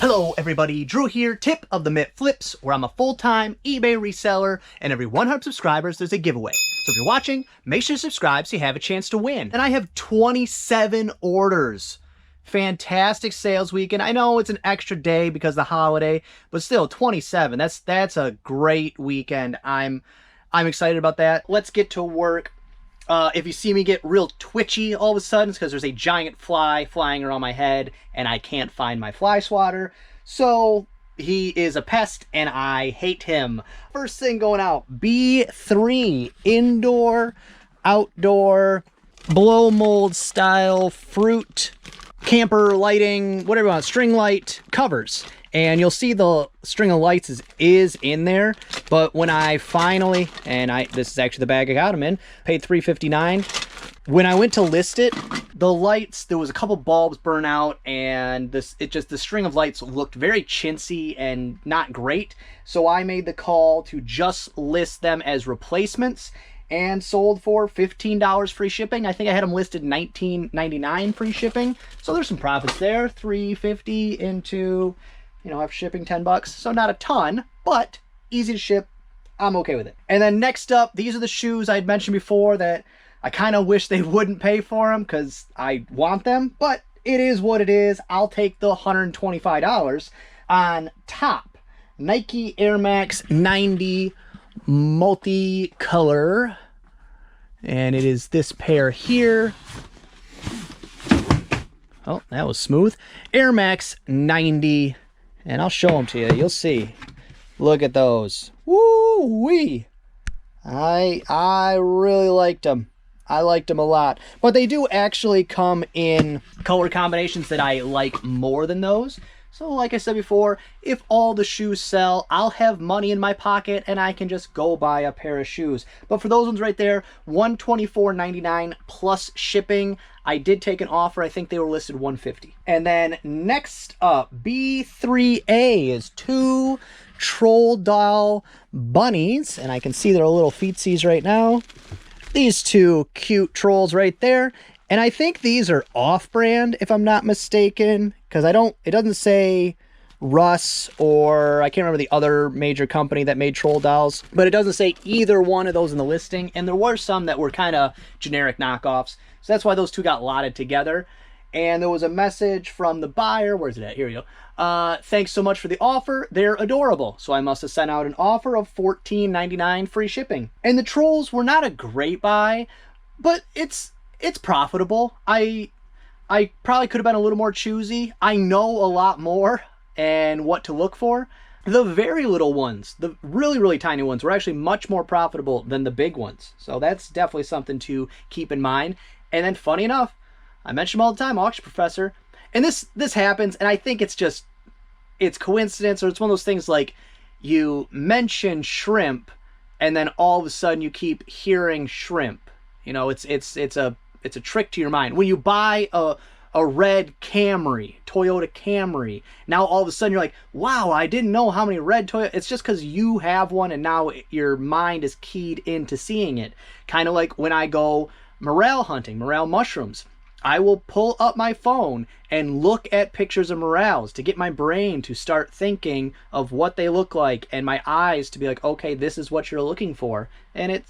Hello everybody, Drew here, tip of the Mitt Flips, where I'm a full-time eBay reseller, and every 100 subscribers there's a giveaway. So if you're watching, make sure to subscribe so you have a chance to win. And I have 27 orders. Fantastic sales weekend. I know it's an extra day because of the holiday, but still 27. That's a great weekend. I'm excited about that. Let's get to work. If you see me get real twitchy all of a sudden, it's because there's a giant fly flying around my head and I can't find my fly swatter. So he is a pest and I hate him. First thing going out, B3 indoor, outdoor, blow mold style fruit, camper lighting, whatever you want, string light covers. And you'll see the string of lights is in there, but when I finally, this is actually the bag I got them in, paid $3.59. When I went to list it, the lights, there was a couple bulbs burn out, and the string of lights looked very chintzy and not great. So I made the call to just list them as replacements and sold for $15 free shipping. I think I had them listed $19.99 free shipping. So there's some profits there. $3.50 into, after shipping $10, so not a ton, but easy to ship. I'm okay with it. And then next up, these are the shoes I had mentioned before that I kind of wish they wouldn't pay for them because I want them, but it is what it is. I'll take the $125 on top. Nike Air Max 90 multicolor, and it is this pair here. Oh, that was smooth. Air Max 90. And I'll show them to you. You'll see. Look at those. Woo-wee. I really liked them. I liked them a lot. But they do actually come in color combinations that I like more than those. So like I said before, if all the shoes sell, I'll have money in my pocket and I can just go buy a pair of shoes. But for those ones right there, $124.99 plus shipping. I did take an offer. I think they were listed $150. And then next up, B3A is 2 troll doll bunnies. And I can see their little feetsies right now. These 2 cute trolls right there. And I think these are off-brand, if I'm not mistaken, because it doesn't say Russ or I can't remember the other major company that made troll dolls, but it doesn't say either one of those in the listing. And there were some that were kind of generic knockoffs. So that's why those 2 got lotted together. And there was a message from the buyer. Where's it at? Here we go. Thanks so much for the offer. They're adorable. So I must have sent out an offer of $14.99 free shipping. And the trolls were not a great buy, but it's profitable. I probably could have been a little more choosy. I know a lot more and what to look for. The very little ones, the really, really tiny ones, were actually much more profitable than the big ones. So that's definitely something to keep in mind. And then funny enough, I mention them all the time, Auction Professor. And this happens, and I think it's coincidence, or it's one of those things like you mention shrimp and then all of a sudden you keep hearing shrimp. It's a trick to your mind. When you buy a red Camry, Toyota Camry, now all of a sudden you're like, wow, I didn't know how many red Toyota. It's just because you have one and now your mind is keyed into seeing it. Kind of like when I go morel hunting, morel mushrooms. I will pull up my phone and look at pictures of morels to get my brain to start thinking of what they look like and my eyes to be like, okay, this is what you're looking for. And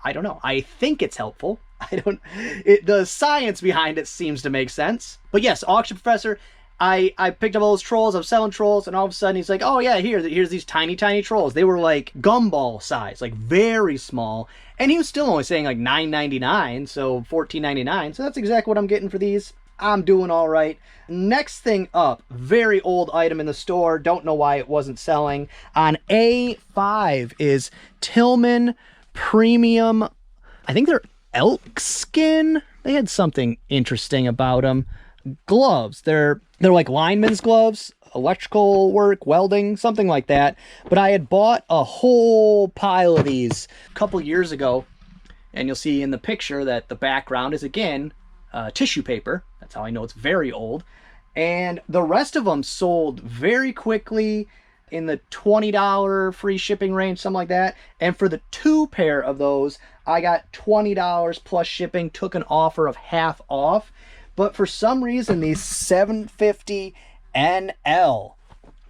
I don't know. I think it's helpful. The science behind it seems to make sense. But yes, Auction Professor, I picked up all those trolls. I'm selling trolls, and all of a sudden he's like, oh yeah, here's these tiny, tiny trolls. They were like gumball size, like very small. And he was still only saying like $9.99, so $14.99. So that's exactly what I'm getting for these. I'm doing all right. Next thing up, very old item in the store. Don't know why it wasn't selling. On A5 is Tillman Premium. I think they're elk skin. They had something interesting about them. Gloves. They're like lineman's gloves, electrical work, welding, something like that. But I had bought a whole pile of these a couple years ago, and you'll see in the picture that the background is again tissue paper. That's how I know it's very old. And the rest of them sold very quickly in the $20 free shipping range, something like that. And for the 2 pair of those, I got $20 plus shipping, took an offer of half off. But for some reason, these 750 NL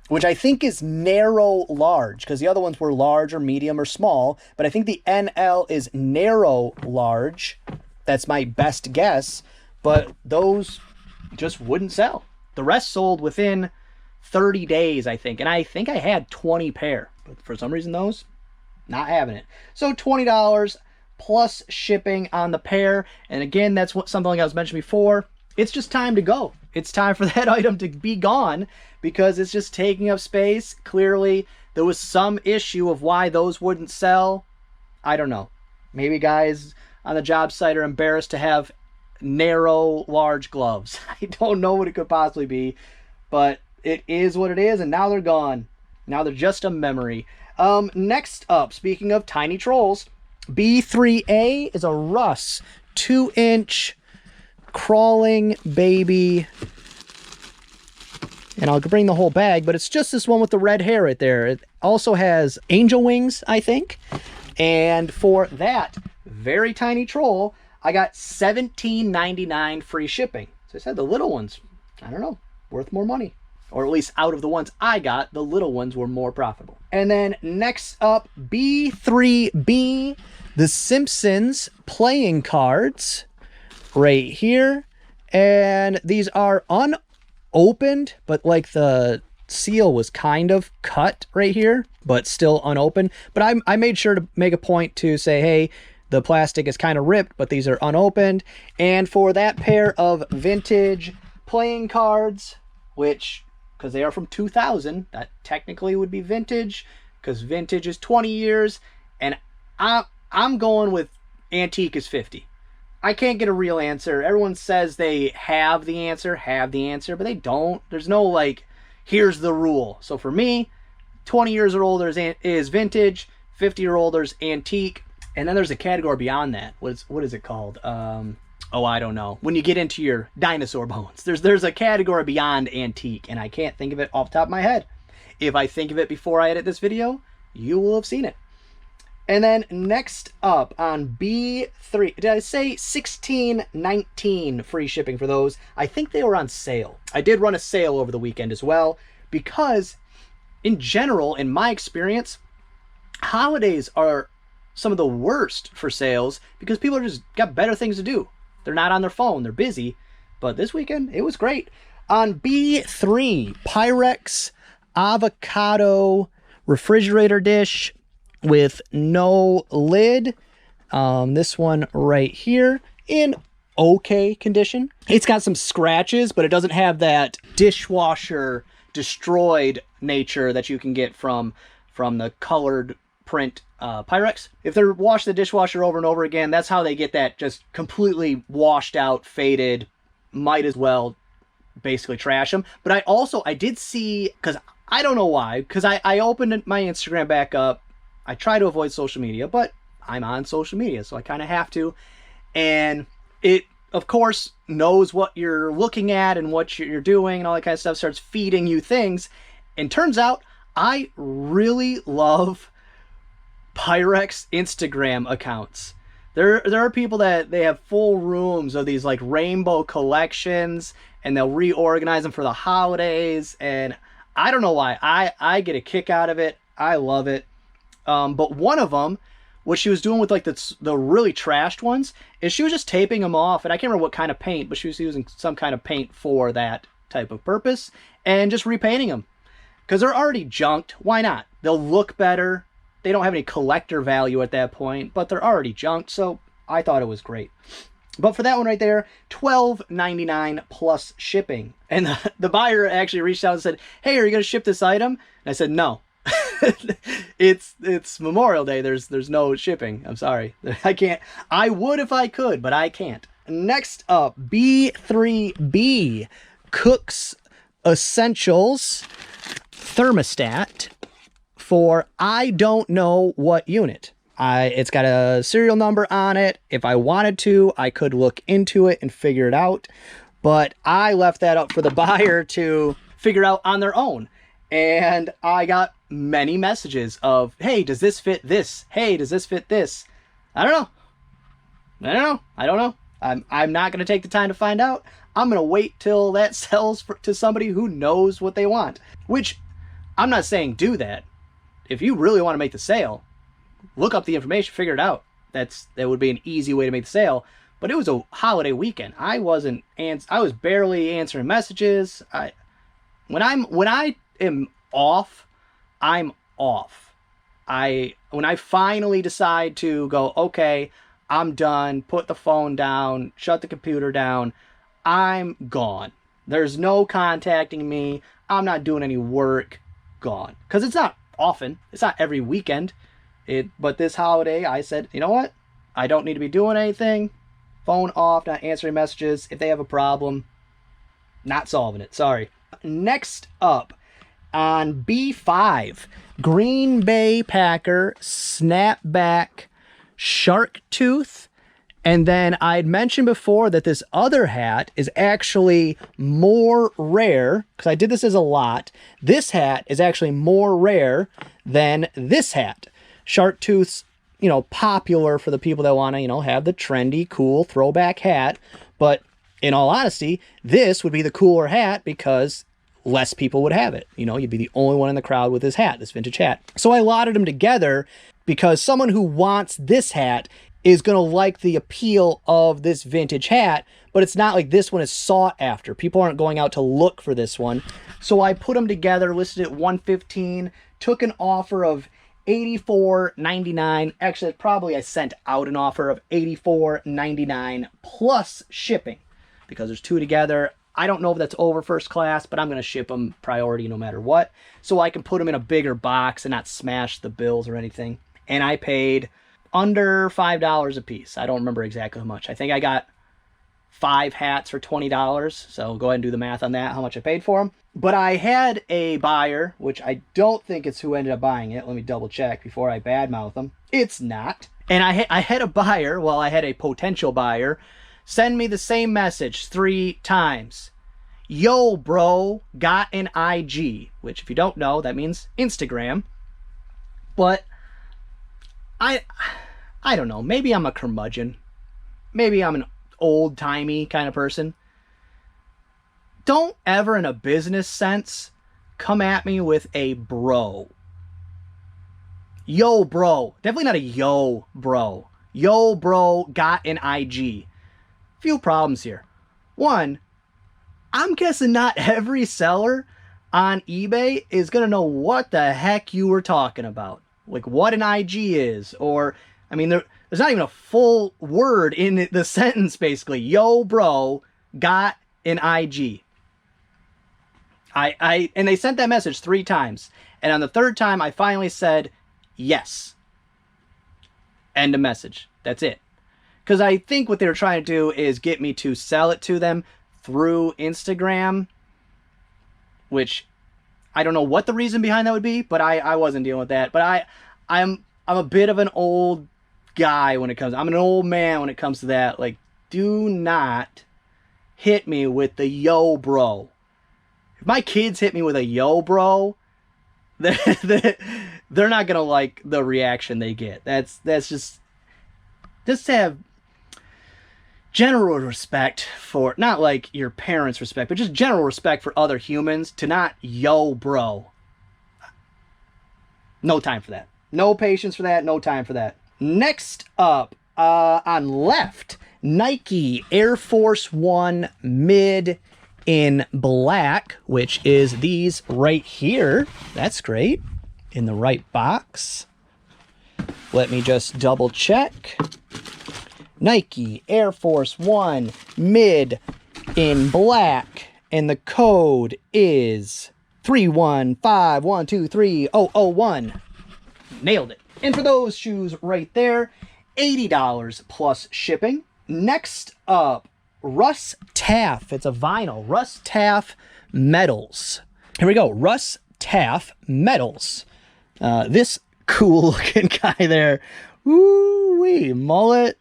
which I think is narrow large, because the other ones were large or medium or small, but I think the NL is narrow large. That's my best guess, but those just wouldn't sell. The rest sold within 30 days, I think, and I think I had 20 pair, but for some reason those, not having it. So $20 plus shipping on the pair, and again, that's something like I was mentioning before. It's just time to go. It's time for that item to be gone because it's just taking up space. Clearly, there was some issue of why those wouldn't sell. I don't know. Maybe guys on the job site are embarrassed to have narrow, large gloves. I don't know what it could possibly be, but it is what it is, and now they're gone. Now they're just a memory. Next up, speaking of tiny trolls, B3A is a Russ 2-inch crawling baby, and I'll bring the whole bag, but it's just this one with the red hair right there. It also has angel wings, I think, and for that very tiny troll, I got $17.99 free shipping. So I said the little ones, I don't know, worth more money, or at least out of the ones I got, the little ones were more profitable. And then next up, B3B, the Simpsons playing cards right here, and these are unopened, but like the seal was kind of cut right here, but still unopened. But I made sure to make a point to say, hey, the plastic is kind of ripped, but these are unopened. And for that pair of vintage playing cards, which, because they are from 2000, that technically would be vintage, because vintage is 20 years, and I'm going with antique is 50. I can't get a real answer. Everyone says they have the answer, but they don't. There's no, like, here's the rule. So for me, 20 years or older is vintage, 50 or older is antique, and then there's a category beyond that. What is it called? Oh, I don't know. When you get into your dinosaur bones, there's a category beyond antique, and I can't think of it off the top of my head. If I think of it before I edit this video, you will have seen it. And then next up on B3, did I say $16.19 free shipping for those? I think they were on sale. I did run a sale over the weekend as well, because in general, in my experience, holidays are some of the worst for sales because people are just got better things to do. They're not on their phone, they're busy. But this weekend, it was great. On B3, Pyrex avocado refrigerator dish with no lid. This one right here in okay condition. It's got some scratches, but it doesn't have that dishwasher destroyed nature that you can get from the colored print Pyrex. If they're washing the dishwasher over and over again, that's how they get that just completely washed out, faded. Might as well basically trash them. But I did see, because I don't know why, because I opened my Instagram back up. I try to avoid social media, but I'm on social media, so I kind of have to. And it, of course, knows what you're looking at and what you're doing and all that kind of stuff, starts feeding you things. And turns out I really love Pyrex Instagram accounts. There are people that they have full rooms of these like rainbow collections, and they'll reorganize them for the holidays. And I don't know why. I get a kick out of it. I love it. But one of them, what she was doing with like the really trashed ones, is she was just taping them off. And I can't remember what kind of paint, but she was using some kind of paint for that type of purpose and just repainting them. Because they're already junked. Why not? They'll look better. They don't have any collector value at that point, but they're already junked. So I thought it was great. But for that one right there, $12.99 plus shipping. And the buyer actually reached out and said, hey, are you going to ship this item? And I said, no. It's Memorial Day. There's no shipping. I'm sorry. I can't. I would if I could, but I can't. Next up, B3B Cooks Essentials Thermostat for I don't know what unit. It's got a serial number on it. If I wanted to, I could look into it and figure it out, but I left that up for the buyer to figure out on their own. And I got many messages of, hey, does this fit this? Hey, does this fit this? I don't know. I'm not going to take the time to find out. I'm going to wait till that sells to somebody who knows what they want. Which, I'm not saying do that. If you really want to make the sale, look up the information, figure it out. That would be an easy way to make the sale. But it was a holiday weekend. I was barely answering messages. When I am off, I'm off. When I finally decide to go, okay, I'm done, put the phone down, shut the computer down, I'm gone. There's no contacting me. I'm not doing any work. Gone. Because it's not often. It's not every weekend. But this holiday, I said, you know what? I don't need to be doing anything. Phone off, not answering messages. If they have a problem, not solving it. Sorry. Next up, on B5, Green Bay Packer Snapback Shark Tooth. And then I'd mentioned before that this other hat is actually more rare, because I did this as a lot. This hat is actually more rare than this hat. Shark Tooth's, you know, popular for the people that want to, you know, have the trendy, cool throwback hat. But in all honesty, this would be the cooler hat because less people would have it. You know, you'd be the only one in the crowd with this hat, this vintage hat. So I lotted them together because someone who wants this hat is going to like the appeal of this vintage hat, but it's not like this one is sought after. People aren't going out to look for this one. So I put them together, listed at $115, took an offer of $84.99. Actually, probably I sent out an offer of $84.99 plus shipping because there's two together. I don't know if that's over first class, but I'm going to ship them priority no matter what, so I can put them in a bigger box and not smash the bills or anything. And I paid under $5 a piece. I don't remember exactly how much. I think I got 5 hats for $20. So go ahead and do the math on that, how much I paid for them. But I had a buyer, which I don't think it's who ended up buying it. Let me double check before I badmouth them. It's not. And I had a buyer, well, I had a potential buyer, send me the same message 3 times. Yo, bro, got an IG, which if you don't know, that means Instagram. But I don't know. Maybe I'm a curmudgeon. Maybe I'm an old-timey kind of person. Don't ever, in a business sense, come at me with a bro. Yo, bro. Definitely not a yo, bro. Yo, bro, got an IG. Few problems here. One, I'm guessing not every seller on eBay is going to know what the heck you were talking about. Like what an IG is, or, I mean, there's not even a full word in the sentence, basically. Yo, bro, got an IG. And they sent that message 3 times. And on the 3rd time, I finally said, yes. End of message. That's it. Because I think what they were trying to do is get me to sell it to them through Instagram, which I don't know what the reason behind that would be, but I wasn't dealing with that. But I'm a bit of an old guy when it comes. I'm an old man when it comes to that. Like, do not hit me with the yo, bro. If my kids hit me with a yo, bro, they're not gonna like the reaction they get. That's just have general respect for, not like your parents' respect, but just general respect for other humans. To not yo, bro. No time for that. No patience for that. No time for that. Next up, on left, Nike Air Force One Mid in black, which is these right here. That's great. In the right box. Let me just double check. Nike Air Force One Mid in black, and the code is 315123001. Nailed it. And for those shoes right there, $80 plus shipping. Next up, Russ Taft. It's a vinyl. Russ Taft Metals. Here we go. Russ Taft Metals. This cool looking guy there. Woo-wee. Mullet.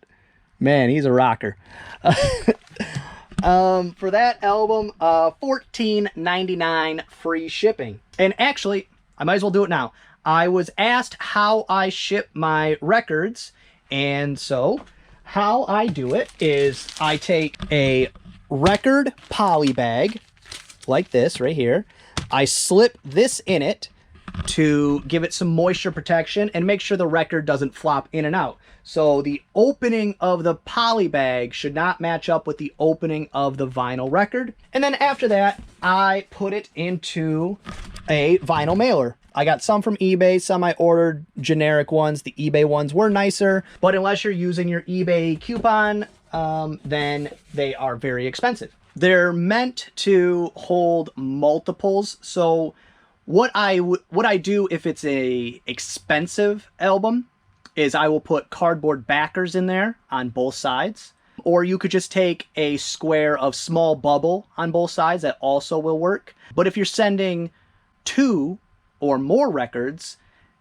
Man, he's a rocker. For that album, $14.99 free shipping. And actually, I might as well do it now. I was asked how I ship my records, and so how I do it is I take a record poly bag like this right here. I slip this in it. to give it some moisture protection and make sure the record doesn't flop in and out. So the opening of the poly bag should not match up with the opening of the vinyl record. And then after that, I put it into a vinyl mailer. I got some from eBay, some I ordered generic ones. The eBay ones were nicer, but unless you're using your eBay coupon, then they are very expensive. They're meant to hold multiples. So what I do if it's a expensive album is I will put cardboard backers in there on both sides. Or you could just take a square of small bubble on both sides. That also will work. But if you're sending 2 or more records,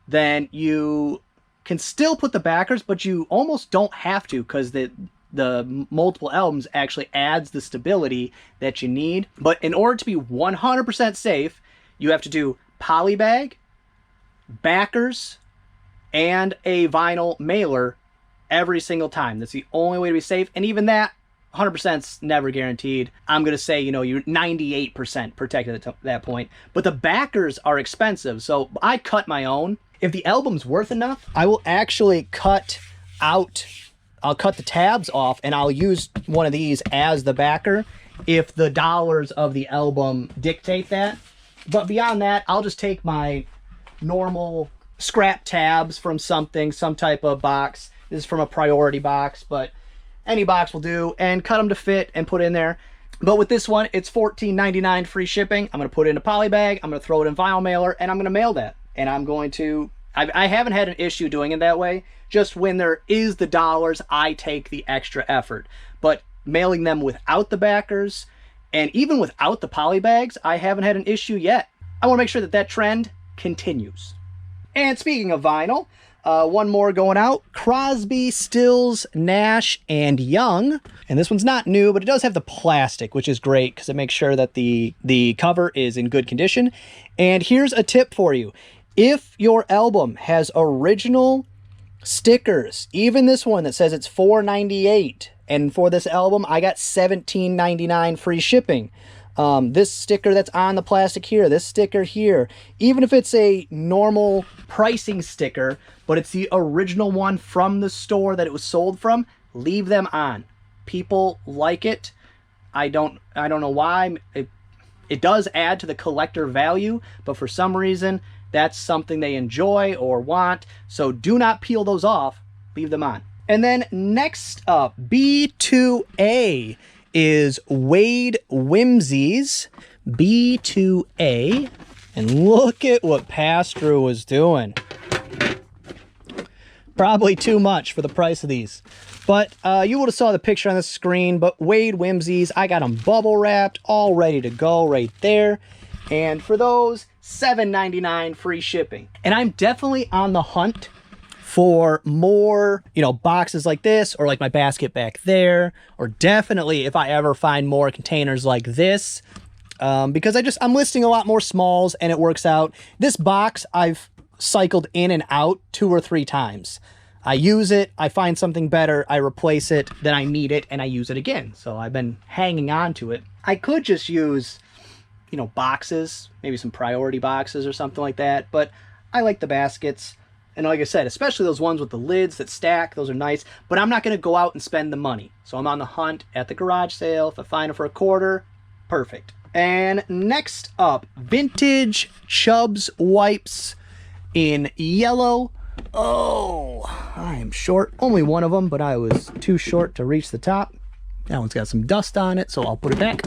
then you can still put the backers, but you almost don't have to, because the multiple albums actually adds the stability that you need. But in order to be 100% safe, you have to do poly bag, backers, and a vinyl mailer every single time. That's the only way to be safe. And even that, 100% is never guaranteed. I'm going to say, you know, you're 98% protected at that point. But the backers are expensive, so I cut my own. If the album's worth enough, I will actually cut out, I'll cut the tabs off, and I'll use one of these as the backer if the dollars of the album dictate that. But beyond that, I'll just take my normal scrap tabs from something, some type of box. This is from a priority box, but any box will do, and cut them to fit and put in there. But with this one, it's $14.99 free shipping. I'm going to put it in a poly bag. I'm going to throw it in vinyl mailer, and I'm going to mail that. And I'm going to, I haven't had an issue doing it that way. Just when there is the dollars, I take the extra effort. But mailing them without the backers, and even without the poly bags, I haven't had an issue yet. I want to make sure that that trend continues. And speaking of vinyl, one more going out. Crosby, Stills, Nash, and Young. And this one's not new, but it does have the plastic, which is great because it makes sure that the cover is in good condition. And here's a tip for you. If your album has original stickers, even this one that says it's $4.98, and for this album, I got $17.99 free shipping. This sticker that's on the plastic here, this sticker here, even if it's a normal pricing sticker, but it's the original one from the store that it was sold from, leave them on. People like it. I don't know why. It does add to the collector value, but for some reason, that's something they enjoy or want. So do not peel those off. Leave them on. And then next up, B2A is Wade Whimsies B2A. And look at what pass-through was doing. Probably too much for the price of these. But you would have saw the picture on the screen, but Wade Whimsies, I got them bubble wrapped, all ready to go right there. And for those, $7.99 free shipping. And I'm definitely on the hunt for more, you know, boxes like this, or like my basket back there, or definitely if I ever find more containers like this, because I'm listing a lot more smalls and it works out. This box I've cycled in and out 2 or 3 times. I use it, I find something better, I replace it, then I need it and I use it again. So I've been hanging on to it. I could just use, you know, boxes, maybe some priority boxes or something like that, but I like the baskets. And like I said, especially those ones with the lids that stack, those are nice, but I'm not going to go out and spend the money. So I'm on the hunt at the garage sale. If I find it for a quarter, perfect. And next up, vintage Chubs wipes in yellow. Oh, I am short. Only one of them, but I was too short to reach the top. That one's got some dust on it, so I'll put it back.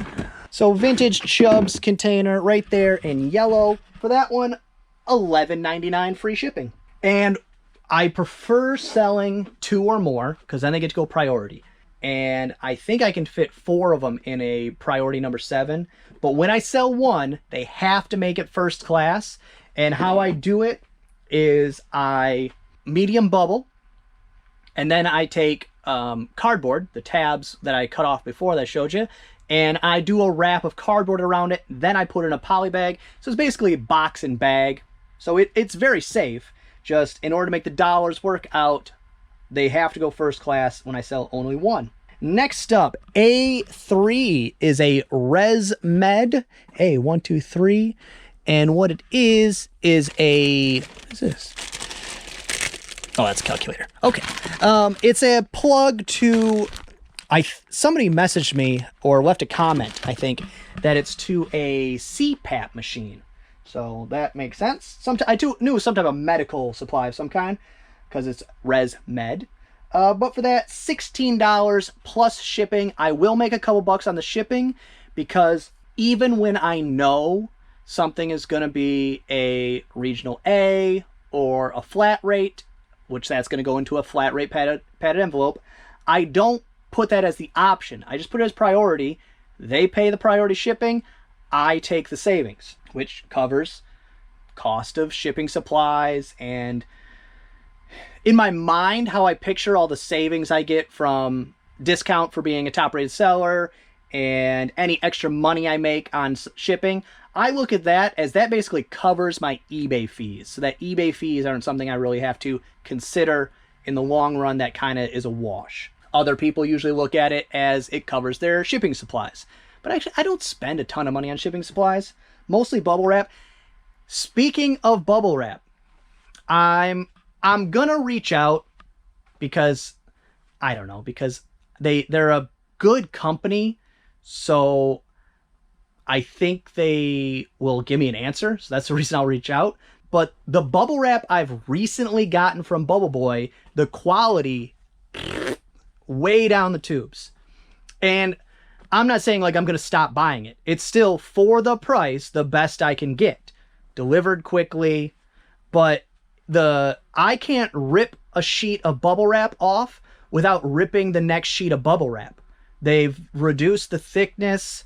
So vintage Chubs container right there in yellow. For that one, $11.99 free shipping. And I prefer selling 2 or more because then they get to go priority. And I think I can fit 4 of them in a priority number 7. But when I sell one, they have to make it first class. And how I do it is I medium bubble, and then I take cardboard, the tabs that I cut off before that I showed you, and I do a wrap of cardboard around it. Then I put it in a poly bag. So it's basically a box and bag. So it's very safe. Just in order to make the dollars work out, they have to go first class when I sell only one. Next up, A3 is a ResMed, A123, And what it is a, what is this? Oh, that's a calculator. Okay. It's a plug to, somebody messaged me or left a comment, I think, that it's to a CPAP machine. So that makes sense. I knew it was some type of medical supply of some kind because it's Res Med. But for that, $16 plus shipping. I will make a couple bucks on the shipping because even when I know something is going to be a regional A or a flat rate, which that's going to go into a flat rate padded envelope, I don't put that as the option. I just put it as priority. They pay the priority shipping. I take the savings, which covers cost of shipping supplies. And in my mind, how I picture all the savings I get from discount for being a top-rated seller and any extra money I make on shipping, I look at that as that basically covers my eBay fees. So that eBay fees aren't something I really have to consider in the long run. That kind of is a wash. Other people usually look at it as it covers their shipping supplies. But actually, I don't spend a ton of money on shipping supplies. Mostly bubble wrap. Speaking of bubble wrap, I'm gonna reach out because I don't know, because they're a good company, so I think they will give me an answer. So that's the reason I'll reach out. But the bubble wrap I've recently gotten from Bubble Boy, the quality way down the tubes. And I'm not saying like I'm going to stop buying it. It's still, for the price, the best I can get. Delivered quickly. But I can't rip a sheet of bubble wrap off without ripping the next sheet of bubble wrap. They've reduced the thickness.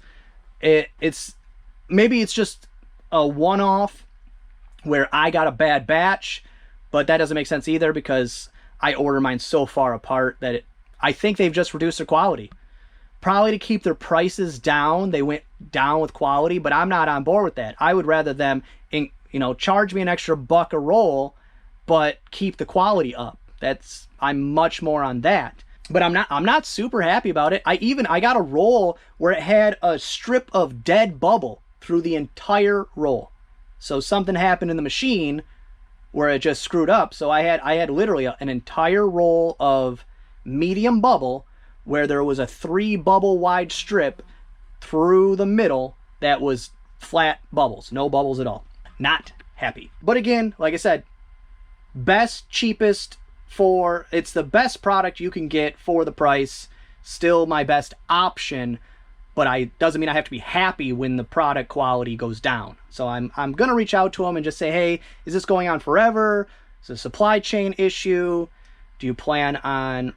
Maybe it's just a one-off where I got a bad batch, but that doesn't make sense either because I order mine so far apart that I think they've just reduced their quality. Probably to keep their prices down, they went down with quality, but I'm not on board with that. I would rather them, charge me an extra buck a roll, but keep the quality up. I'm much more on that. But I'm not super happy about it. I got a roll where it had a strip of dead bubble through the entire roll. So something happened in the machine where it just screwed up. So I had literally an entire roll of medium bubble where there was a 3 bubble wide strip through the middle that was flat bubbles, no bubbles at all. Not happy. But again, like I said, best, cheapest, it's the best product you can get for the price. Still my best option, but doesn't mean I have to be happy when the product quality goes down. So I'm gonna reach out to them and just say, hey, is this going on forever? Is it a supply chain issue? Do you plan on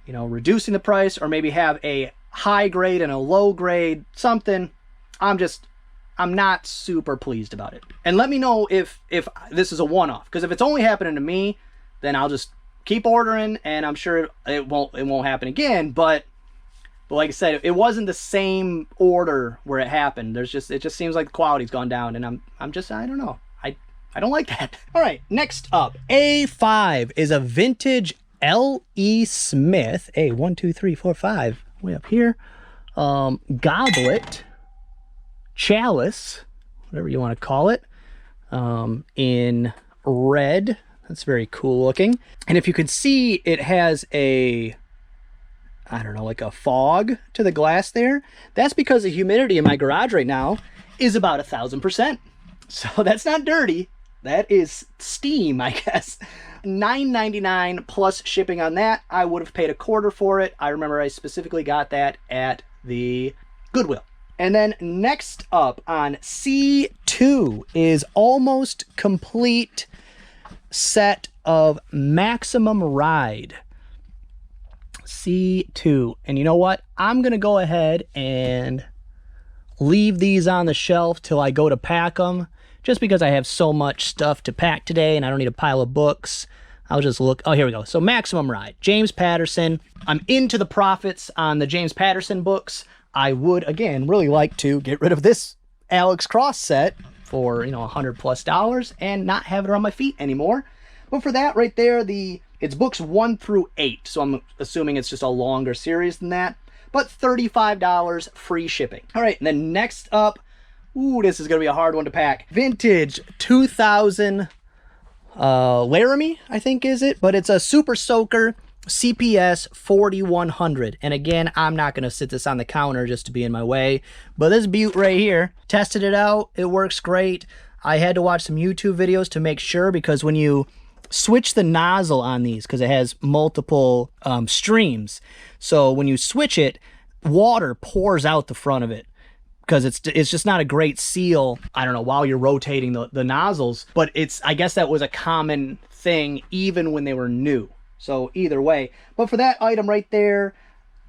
reducing the price, or maybe have a high grade and a low grade, something? I'm not super pleased about it. And let me know if this is a one-off, because if it's only happening to me, then I'll just keep ordering, and I'm sure it won't happen again. But like I said, it wasn't the same order where it happened. It just seems like the quality's gone down, and I don't know. I don't like that. All right, next up, A5 is a vintage L.E. Smith, A 1 2 3 4 5, way up here, goblet, chalice, whatever you want to call it, in red. That's very cool looking. And if you can see, it has like a fog to the glass there. That's because the humidity in my garage right now is about 1,000%. So that's not dirty. That is steam, I guess. $9.99 plus shipping on that. I would have paid $0.25 for it. I remember I specifically got that at the Goodwill. And then next up on C2 is almost complete set of Maximum Ride. C2. And you know what? I'm going to go ahead and leave these on the shelf till I go to pack them, just because I have so much stuff to pack today and I don't need a pile of books. I'll just look. Oh, here we go. So Maximum Ride, James Patterson. I'm into the profits on the James Patterson books. I would, again, really like to get rid of this Alex Cross set for, $100+ and not have it on my feet anymore. But for that right there, it's books 1 through 8. So I'm assuming it's just a longer series than that. But $35 free shipping. All right, and then next up, Ooh, this is going to be a hard one to pack. Vintage 2000 Laramie, I think is it? But it's a Super Soaker CPS 4100. And again, I'm not going to sit this on the counter just to be in my way. But this butte right here, tested it out. It works great. I had to watch some YouTube videos to make sure, because when you switch the nozzle on these, because it has multiple streams, so when you switch it, water pours out the front of it, because it's just not a great seal, I don't know, while you're rotating the nozzles. But I guess that was a common thing even when they were new. So either way, but for that item right there,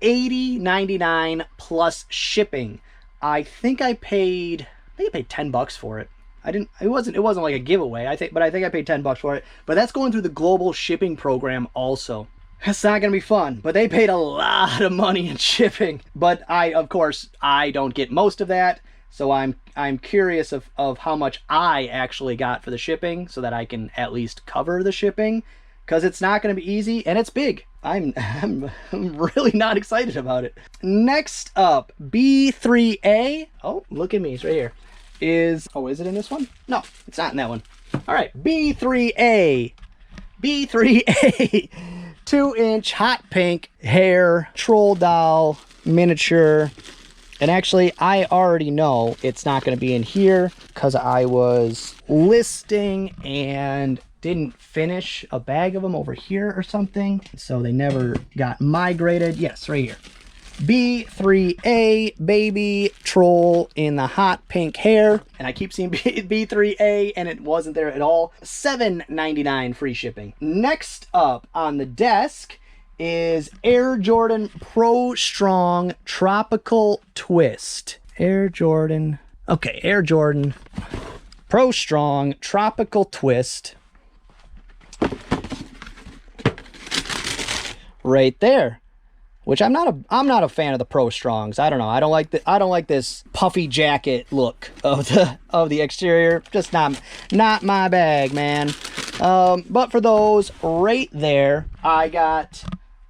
$80.99 plus shipping. I think I paid $10 for it. It wasn't like a giveaway, but I think I paid $10 for it. But that's going through the global shipping program also. That's not going to be fun, but they paid a lot of money in shipping. But of course, I don't get most of that. So I'm curious of how much I actually got for the shipping, so that I can at least cover the shipping, because it's not going to be easy and it's big. I'm really not excited about it. Next up, B3A. Oh, look at me, it's right here. Is it in this one? No, it's not in that one. All right, B3A. 2-inch hot pink hair troll doll miniature. And actually, I already know it's not going to be in here, because I was listing and didn't finish a bag of them over here or something, so they never got migrated. Yes, right here. B3A baby troll in the hot pink hair. And I keep seeing B3A and it wasn't there at all. $7.99 free shipping. Next up on the desk is Air Jordan Pro Strong Tropical Twist. Air Jordan Pro Strong Tropical Twist. Right there. Which I'm not a fan of the Pro Strongs. I don't know. I don't like this puffy jacket look of the exterior. Just not my bag, man. But for those right there, I got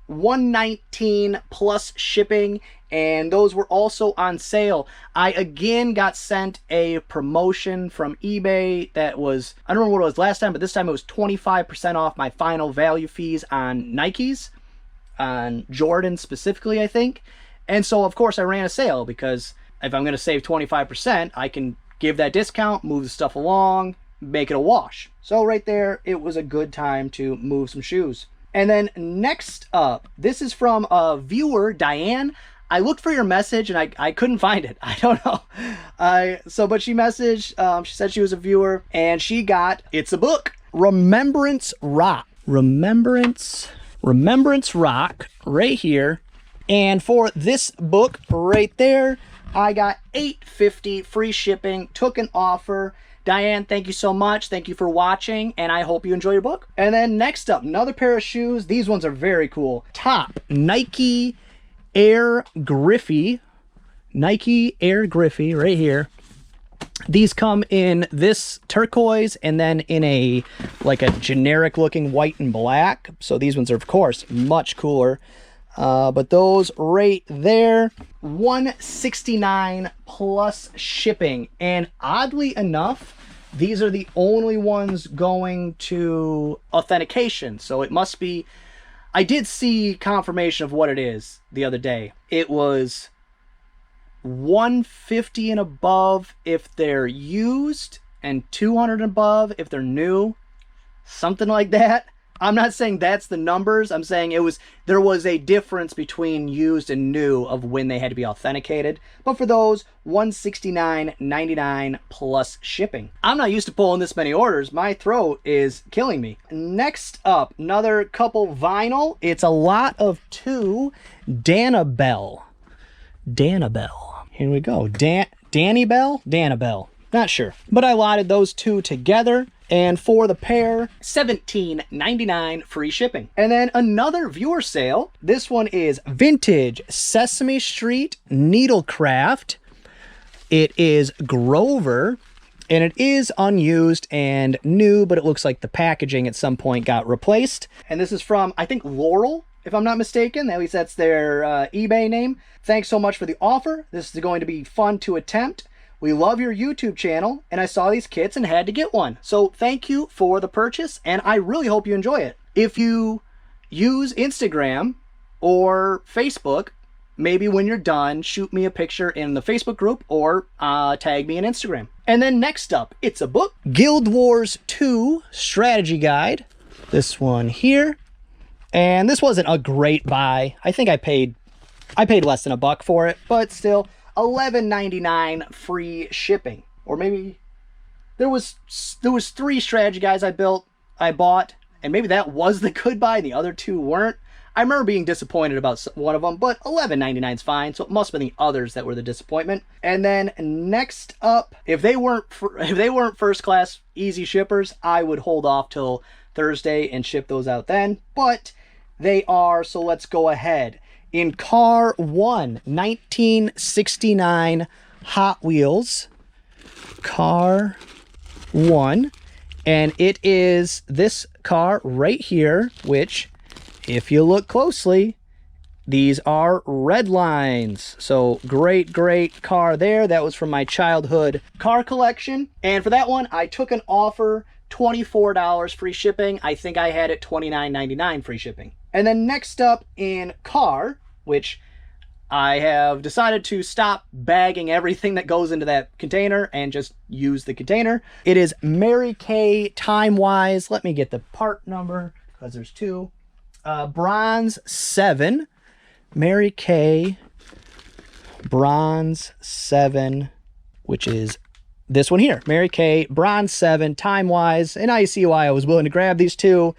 $119 plus shipping, and those were also on sale. I again got sent a promotion from eBay that was, I don't remember what it was last time, but this time it was 25% off my final value fees on Nikes. On Jordan specifically, I think. And so of course I ran a sale, because if I'm going to save 25%, I can give that discount, move the stuff along, make it a wash. So right there, it was a good time to move some shoes. And then next up, this is from a viewer, Diane. I looked for your message and I couldn't find it. I don't know. But she messaged, she said she was a viewer, and she got, it's a book, Remembrance Rock. Remembrance Rock right here. And for this book right there, I got $8.50 free shipping. Took an offer. Diane, thank you so much. Thank you for watching, and I hope you enjoy your book. And then next up, another pair of shoes. These ones are very cool. Top Nike Air Griffey. Nike Air Griffey right here. These come in this turquoise and then in a generic looking white and black. So these ones are of course much cooler. But those right there, $169 plus shipping. And oddly enough, these are the only ones going to authentication. So it must be, I did see confirmation of what it is the other day. It was $150 and above if they're used, and $200 and above if they're new, something like that. I'm not saying that's the numbers. I'm saying there was a difference between used and new of when they had to be authenticated. But for those, $169.99 plus shipping. I'm not used to pulling this many orders. My throat is killing me. Next up, another couple vinyl. It's a lot of 2 Danabelle. Here we go. Danabelle? Not sure. But I lotted those 2 together. And for the pair, $17.99 free shipping. And then another viewer sale. This one is Vintage Sesame Street Needlecraft. It is Grover. And it is unused and new, but it looks like the packaging at some point got replaced. And this is from, I think, Laurel, if I'm not mistaken. At least that's their eBay name. Thanks so much for the offer. This is going to be fun to attempt. we love your YouTube channel, and I saw these kits and had to get one. So thank you for the purchase, and I really hope you enjoy it. If you use Instagram or Facebook, maybe when you're done, shoot me a picture in the Facebook group or tag me on Instagram. And then next up, it's a book, Guild Wars 2 Strategy Guide. This one here. And this wasn't a great buy. I think I paid less than $1 for it, but still $11.99 free shipping. Or maybe there was 3 strategy guides I bought, and maybe that was the good buy, the other 2 weren't. I remember being disappointed about one of them, but $11.99 is fine, so it must have been the others that were the disappointment. And then next up, if they weren't first class easy shippers, I would hold off till Thursday and ship those out then, but they are, so let's go ahead. In Car 1, 1969 Hot Wheels, Car 1, and it is this car right here, which, if you look closely, these are red lines. So great car there. That was from my childhood car collection. And for that one, I took an offer, $24 free shipping. I think I had it $29.99 free shipping. And then next up in car, which I have decided to stop bagging everything that goes into that container and just use the container. It is Mary Kay Time Wise. Let me get the part number because there's 2. Bronze 7. Mary Kay Bronze 7, which is this one here. Mary Kay Bronze 7 Time Wise. And now you see why I was willing to grab these 2,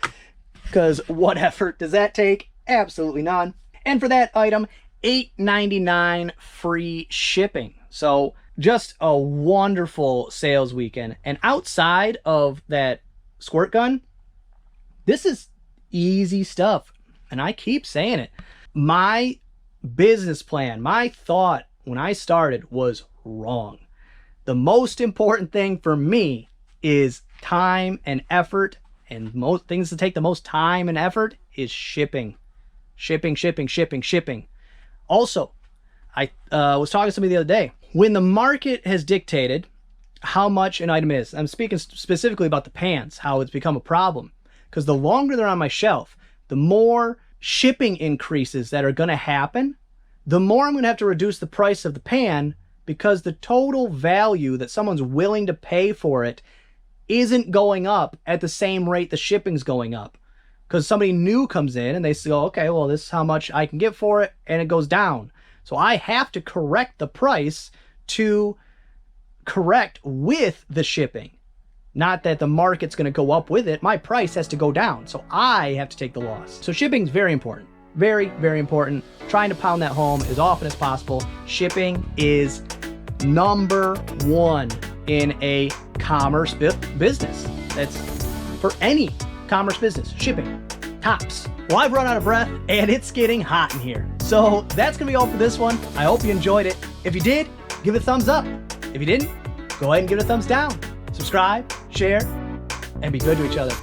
because what effort does that take? Absolutely none. And for that item, $8.99 free shipping. So just a wonderful sales weekend. And outside of that squirt gun, this is easy stuff. And I keep saying it. My business plan, my thought when I started was wrong. The most important thing for me is time and effort. And most things that take the most time and effort is shipping. Shipping. Also, I was talking to somebody the other day. When the market has dictated how much an item is, I'm speaking specifically about the pans, how it's become a problem. Because the longer they're on my shelf, the more shipping increases that are going to happen, the more I'm going to have to reduce the price of the pan, because the total value that someone's willing to pay for it isn't going up at the same rate the shipping's going up. Because somebody new comes in and they say, oh, okay, well, this is how much I can get for it, and it goes down. So I have to correct the price to correct with the shipping. Not that the market's going to go up with it. My price has to go down. So I have to take the loss. So shipping is very important. Very important. Trying to pound that home as often as possible. Shipping is number 1 in a commerce business. That's for any commerce business. Shipping. Tops. Well, I've run out of breath and it's getting hot in here. So that's going to be all for this one. I hope you enjoyed it. If you did, give it a thumbs up. If you didn't, go ahead and give it a thumbs down. Subscribe, share, and be good to each other.